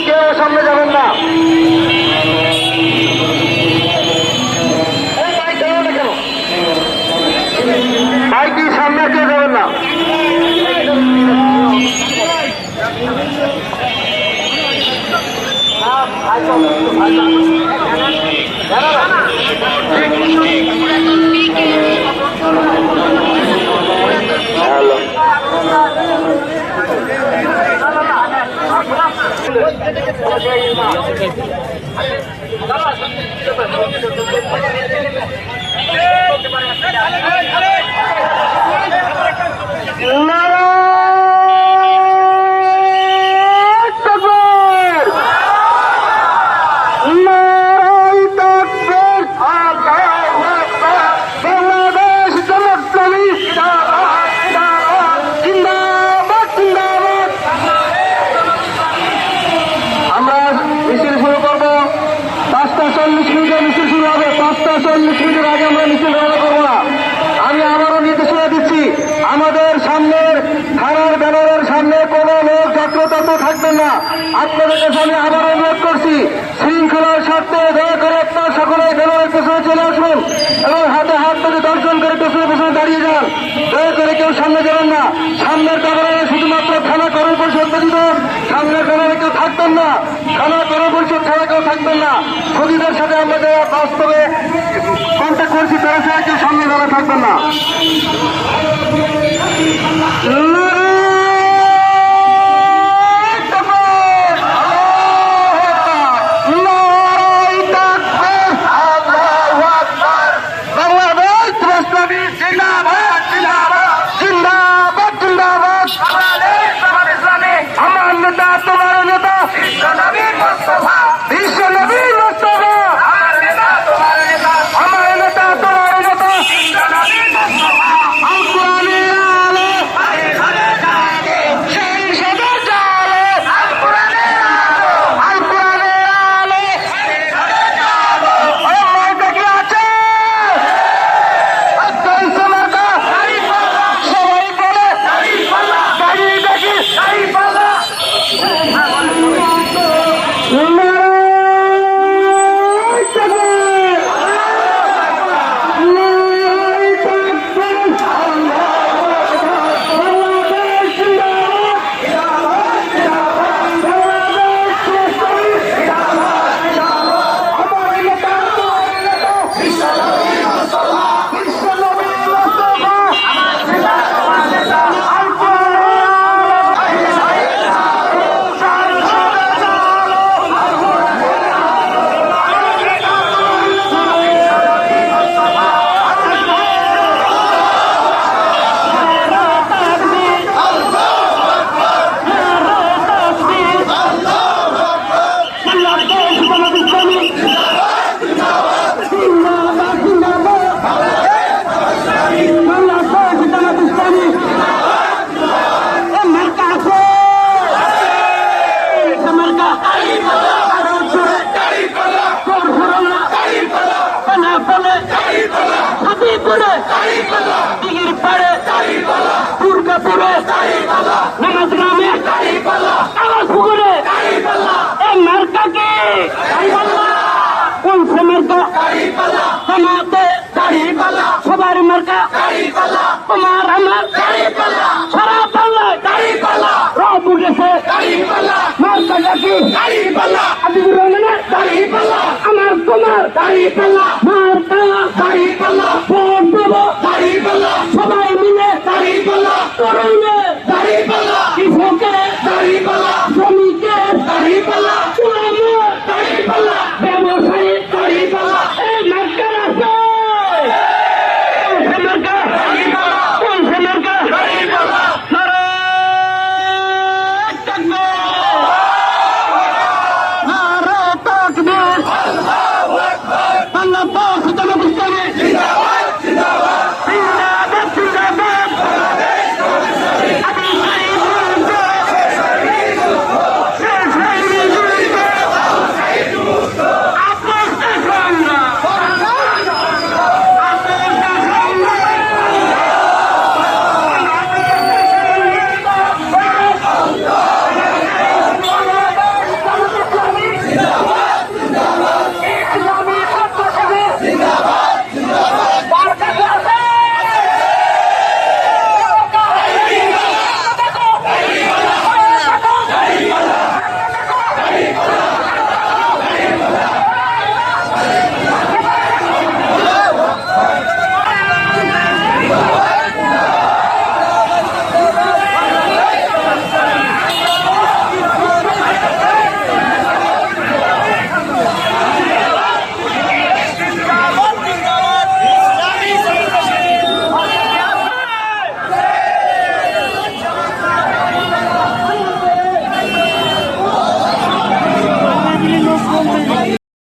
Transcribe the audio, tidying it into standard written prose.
কেউ সামনে যাবেন না। বাইক সামনে কেউ যাবেন না। আপনাদের কাছে আমি আবার অনুরোধ করছি, শৃঙ্খলার স্বার্থে দয়া করে আপনার সকলে ব্যানারের পেছনে চলে আসুন এবং হাতে হাত ধরে দর্শন করে পেছনে পেছনে দাঁড়িয়ে যান। দয়া করে কেউ সামনে যাবেন না। সামনের কাতারে শুধুমাত্র থানা কর্ম পরিষদ ব্যতীত সামনের কাতারে কেউ থাকবেন না। থানা কর্ম পরিষদ ছাড়া কেউ থাকবেন না। খুনিদের সাথে আমরা যারা বাস্তবে কন্ট্যাক্ট করছি তারা ছাড়া কেউ সামনে যারা থাকবেন না। সবার মার্কা তোমার আমার সারা বাংলায় রব উঠেছে মার্কা ডাকি হাবিবুর রহমানের আমার তোমার মার্কা ভোট দেবো সবাই মিলে তরুণে কৃষকের